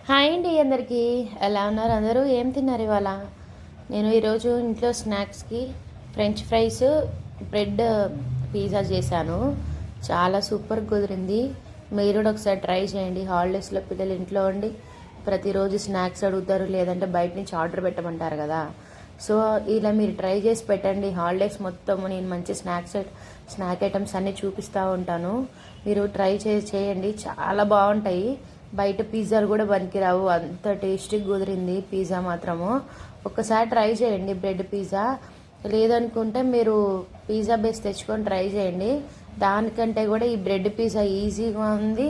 Hi అండి అందరికీ. ఎలా ఉన్నారు అందరూ? ఏం తిన్నారు ఇవాళ? నేను ఈరోజు ఇంట్లో స్నాక్స్కి ఫ్రెంచ్ ఫ్రైస్, బ్రెడ్ పిజ్జా చేశాను. చాలా సూపర్ కుదిరింది. మీరు కూడా ఒకసారి ట్రై చేయండి. హాలిడేస్లో పిల్లలు ఇంట్లో ఉండి ప్రతిరోజు స్నాక్స్ అడుగుతారు, లేదంటే బయట నుంచి ఆర్డర్ పెట్టమంటారు కదా. సో ఇలా మీరు ట్రై చేసి పెట్టండి. హాలిడేస్ మొత్తం నేను మంచి స్నాక్ ఐటమ్స్ అన్నీ చూపిస్తూ ఉంటాను. మీరు ట్రై చేయండి, చాలా బాగుంటాయి. బయట పిజ్జాలు కూడా పనికిరావు, అంత టేస్టీగా కుదిరింది పిజ్జా మాత్రము. ఒక్కసారి ట్రై చేయండి బ్రెడ్ పిజ్జా. లేదనుకుంటే మీరు పిజ్జా బేస్ తెచ్చుకొని ట్రై చేయండి. దానికంటే కూడా ఈ బ్రెడ్ పిజ్జా ఈజీగా ఉంది,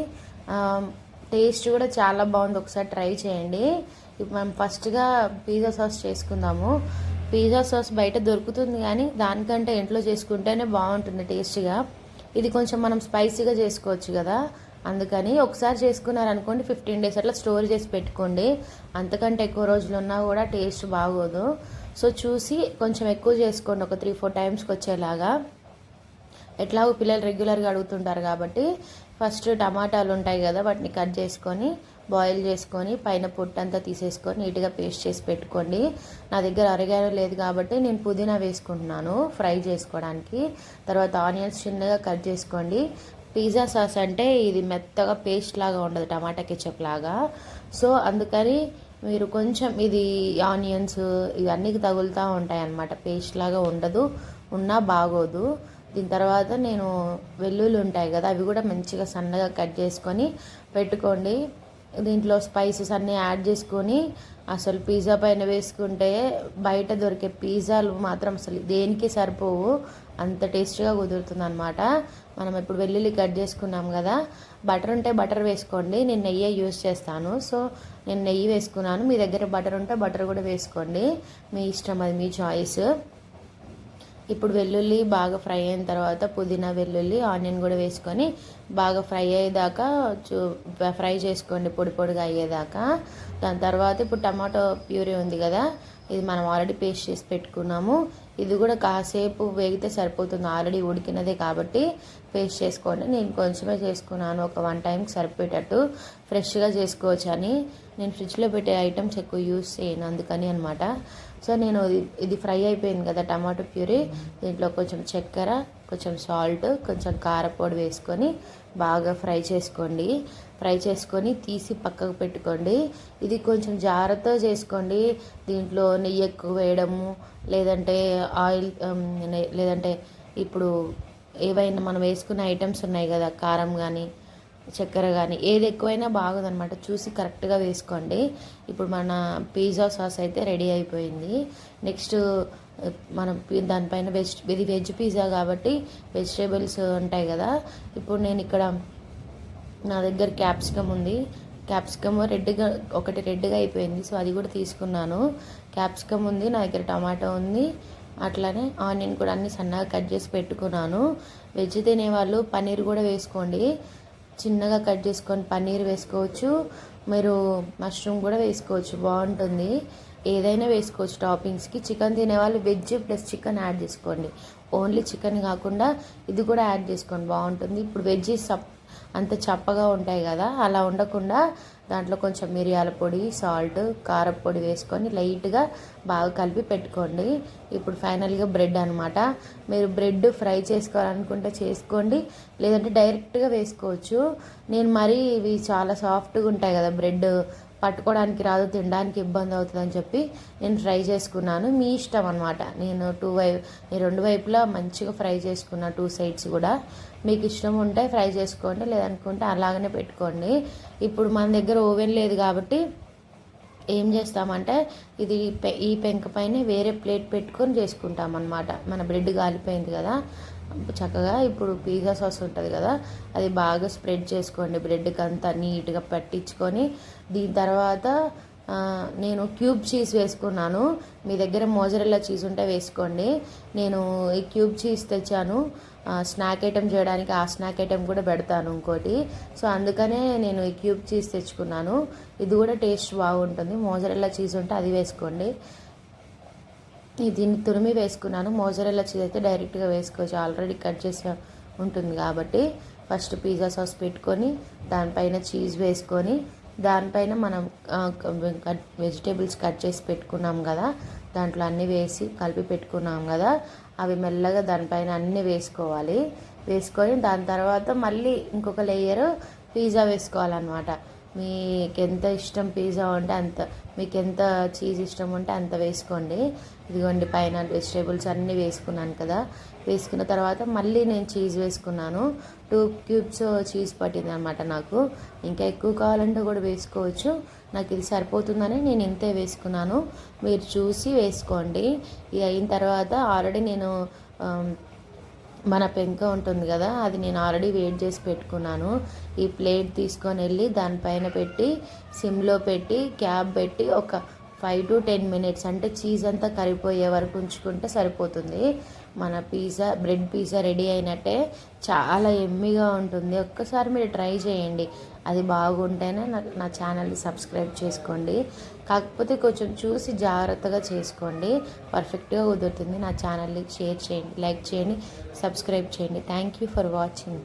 టేస్ట్ కూడా చాలా బాగుంది. ఒకసారి ట్రై చేయండి. ఇప్పుడు మనం ఫస్ట్గా పిజ్జా సాస్ చేసుకుందాము. పిజ్జా సాస్ బయట దొరుకుతుంది, కానీ దానికంటే ఇంట్లో చేసుకుంటేనే బాగుంటుంది టేస్ట్గా. ఇది కొంచెం మనం స్పైసీగా చేసుకోవచ్చు కదా, అందుకని ఒకసారి చేసుకున్నారనుకోండి 15 days అట్లా స్టోర్ చేసి పెట్టుకోండి. అంతకంటే ఎక్కువ రోజులు ఉన్నా కూడా టేస్ట్ బాగోదు. సో చూసి కొంచెం ఎక్కువ చేసుకోండి, ఒక 3-4 టైమ్స్కి వచ్చేలాగా. ఎట్లాగో పిల్లలు రెగ్యులర్గా అడుగుతుంటారు కాబట్టి ఫస్ట్ టమాటాలు ఉంటాయి కదా, వాటిని కట్ చేసుకొని బాయిల్ చేసుకొని పైన పొట్టంతా తీసేసుకొని నీట్గా పేస్ట్ చేసి పెట్టుకోండి. నా దగ్గర అరగారో లేదు కాబట్టి నేను పుదీనా వేసుకుంటున్నాను ఫ్రై చేసుకోవడానికి. తర్వాత ఆనియన్స్ చిన్నగా కట్ చేసుకోండి. పిజ్జా సాస్ అంటే ఇది మెత్తగా పేస్ట్ లాగా ఉండదు, టమాటా కెచప్ లాగా. సో అందుకని మీరు కొంచెం ఇది ఆనియన్స్ ఇవన్నీ తగులుతూ ఉంటాయి అన్నమాట, పేస్ట్ లాగా ఉండదు, ఉన్నా బాగోదు. దీని తర్వాత నేను వెల్లుల్లి ఉంటాయి కదా, అవి కూడా మంచిగా సన్నగా కట్ చేసుకొని పెట్టుకోండి. దీంట్లో స్పైసెస్ అన్నీ యాడ్ చేసుకొని అసలు పిజ్జా పైన వేసుకుంటే బయట దొరికే పిజ్జాలు మాత్రం అసలు దేనికి సరిపోవు, అంత టేస్ట్గా కుదురుతుంది అనమాట. మనం ఇప్పుడు వెల్లుల్లి కట్ చేసుకున్నాం కదా, బటర్ ఉంటే బటర్ వేసుకోండి. నేను నెయ్యి యూజ్ చేస్తాను, సో నేను నెయ్యి వేసుకున్నాను. మీ దగ్గర బటర్ ఉంటే బటర్ కూడా వేసుకోండి, మీ ఇష్టం, అది మీ చాయిస్. ఇప్పుడు వెల్లుల్లి బాగా ఫ్రై అయిన తర్వాత పుదీనా, వెల్లుల్లి, ఆనియన్ కూడా వేసుకొని బాగా ఫ్రై అయ్యేదాకా ఫ్రై చేసుకోండి, పొడి పొడిగా అయ్యేదాకా. దాని తర్వాత ఇప్పుడు టమాటో ప్యూరీ ఉంది కదా, ఇది మనం ఆల్రెడీ పేస్ట్ చేసి పెట్టుకున్నాము. ఇది కూడా కాసేపు వేగితే సరిపోతుంది, ఆల్రెడీ ఉడికినదే కాబట్టి పేస్ట్ చేసుకోండి. నేను కొంచెమే చేసుకున్నాను, ఒక 1 టైంకి సరిపోయేటట్టు. ఫ్రెష్గా చేసుకోవచ్చు అని నేను ఫ్రిడ్జ్లో పెట్టే ఐటమ్స్ ఎక్కువ యూస్ చేయను, అందుకని అనమాట. సో నేను ఇది ఫ్రై అయిపోయింది కదా టమాటో ప్యూరీ, దీంట్లో కొంచెం చక్కెర, కొంచెం సాల్ట్, కొంచెం కారపొడి వేసుకొని బాగా ఫ్రై చేసుకోండి. ఫ్రై చేసుకొని తీసి పక్కకు పెట్టుకోండి. ఇది కొంచెం జాగ్రత్తగా చేసుకోండి. దీంట్లో నెయ్యి ఎక్కువ వేయడము, లేదంటే ఆయిల్, లేదంటే ఇప్పుడు ఏవైనా మనం వేసుకునే ఐటమ్స్ ఉన్నాయి కదా, కారం కానీ చక్కెర కానీ ఏది ఎక్కువైనా బాగోదన్నమాట, చూసి కరెక్ట్గా వేసుకోండి. ఇప్పుడు మన పిజ్జా సాస్ అయితే రెడీ అయిపోయింది. నెక్స్ట్ మనం దానిపైన ఇది వెజ్ పిజ్జా కాబట్టి వెజిటేబుల్స్ ఉంటాయి కదా. ఇప్పుడు నేను ఇక్కడ నా దగ్గర క్యాప్సికమ్ ఉంది, క్యాప్సికమ్ ఒకటి రెడ్గా అయిపోయింది, సో అది కూడా తీసుకున్నాను. క్యాప్సికమ్ ఉంది నా దగ్గర, టమాటో ఉంది, అట్లానే ఆనియన్ కూడా అన్ని సన్నగా కట్ చేసి పెట్టుకున్నాను. వెజ్ తినేవాళ్ళు పన్నీర్ కూడా వేసుకోండి, చిన్నగా కట్ చేసుకొని పన్నీర్ వేసుకోవచ్చు. మీరు మష్రూమ్ కూడా వేసుకోవచ్చు, బాగుంటుంది. ఏదైనా వేసుకోవచ్చు టాపింగ్స్కి. చికెన్ తినేవాళ్ళు వెజ్ ప్లస్ చికెన్ యాడ్ చేసుకోండి, ఓన్లీ చికెన్ కాకుండా ఇది కూడా యాడ్ చేసుకోండి, బాగుంటుంది. ఇప్పుడు వెజ్ అంత చప్పగా ఉంటాయి కదా, అలా ఉండకుండా దాంట్లో కొంచెం మిరియాల పొడి, సాల్ట్, కారపొడి వేసుకొని లైట్గా బాగా కలిపి పెట్టుకోండి. ఇప్పుడు ఫైనల్గా బ్రెడ్ అనమాట. మీరు బ్రెడ్ ఫ్రై చేసుకోవాలనుకుంటే చేసుకోండి, లేదంటే డైరెక్ట్గా వేసుకోవచ్చు. నేను మరీ ఇవి చాలా సాఫ్ట్గా ఉంటాయి కదా, బ్రెడ్ పట్టుకోవడానికి రాదు, తినడానికి ఇబ్బంది అవుతుందని చెప్పి నేను ఫ్రై చేసుకున్నాను. మీ ఇష్టం అనమాట. నేను రెండు వైపులా మంచిగా ఫ్రై చేసుకున్నా, 2 sides కూడా. మీకు ఇష్టం ఉంటే ఫ్రై చేసుకోండి, లేదనుకుంటే అలాగనే పెట్టుకోండి. ఇప్పుడు మన దగ్గర ఓవెన్ లేదు కాబట్టి ఏం చేస్తామంటే ఈ పెంక పైన వేరే ప్లేట్ పెట్టుకొని చేసుకుంటాం అన్నమాట. మన బ్రెడ్ కాలిపోయింది కదా చక్కగా. ఇప్పుడు పిజ్జా సాస్ ఉంటుంది కదా, అది బాగా స్ప్రెడ్ చేసుకోండి, బ్రెడ్కి అంతా నీట్గా పట్టించుకొని. దీని తర్వాత నేను క్యూబ్ చీజ్ వేసుకున్నాను. మీ దగ్గర మోజరెల్లా చీజ్ ఉంటే వేసుకోండి. నేను ఈ క్యూబ్ చీజ్ తెచ్చాను స్నాక్ ఐటెం చేయడానికి, ఆ స్నాక్ ఐటెం కూడా పెడతాను ఇంకోటి. సో అందుకనే నేను ఈ క్యూబ్ చీజ్ తెచ్చుకున్నాను. ఇది కూడా టేస్ట్ బాగుంటుంది. మోజరెల్లా చీజ్ ఉంటే అది వేసుకోండి. దీన్ని తురిమి వేసుకున్నాను. మోజరెల్లా చీజ్ అయితే డైరెక్ట్గా వేసుకోవచ్చు, ఆల్రెడీ కట్ చేసి ఉంటుంది కాబట్టి. ఫస్ట్ పిజ్జా సాస్ పెట్టుకొని దానిపైన చీజ్ వేసుకొని దానిపైన మనం వెజిటేబుల్స్ కట్ చేసి పెట్టుకున్నాం కదా, దాంట్లో అన్నీ వేసి కలిపి పెట్టుకున్నాం కదా, అవి మెల్లగా దానిపైన అన్నీ వేసుకోవాలి. వేసుకొని దాని తర్వాత మళ్ళీ ఇంకొక లేయర్ పిజ్జా వేసుకోవాలన్నమాట. మీకు ఎంత ఇష్టం పిజ్జా ఉంటే అంత, మీకు ఎంత చీజ్ ఇష్టం ఉంటే అంత వేసుకోండి. ఇదిగోండి పైన వెజిటేబుల్స్ అన్నీ వేసుకున్నాను కదా, వేసుకున్న తర్వాత మళ్ళీ నేను చీజ్ వేసుకున్నాను. 2 క్యూబ్స్ చీజ్ పట్టింది అనమాట నాకు. ఇంకా ఎక్కువ కావాలంటే కూడా వేసుకోవచ్చు. నాకు ఇది సరిపోతుందని నేను ఇంతే వేసుకున్నాను. మీరు చూసి వేసుకోండి. ఇది అయిన తర్వాత ఆల్రెడీ నేను మన పెంక ఉంటుంది కదా, అది నేను ఆల్రెడీ వేడి చేసి పెట్టుకున్నాను. ఈ ప్లేట్ తీసుకొని వెళ్ళి దానిపైన పెట్టి సిమ్లో పెట్టి క్యాప్ పెట్టి ఒక 5 to 10 minutes, అంటే చీజ్ అంతా కరిగిపోయే వరకు ఉంచుకుంటే సరిపోతుంది. మన పిజ్జా, బ్రెడ్ పిజ్జా రెడీ అయినట్టే. చాలా ఎమ్మిగా ఉంటుంది. ఒక్కసారి మీరు ట్రై చేయండి. అది బాగుంటేనే నా ఛానల్ని సబ్స్క్రైబ్ చేసుకోండి. కాకపోతే కొంచెం చూసి జాగ్రత్తగా చేసుకోండి. పర్ఫెక్ట్గా కుదురుతుంది. నా ఛానల్ని షేర్ చేయండి, లైక్ చేయండి, సబ్స్క్రైబ్ చేయండి. Thank you for watching.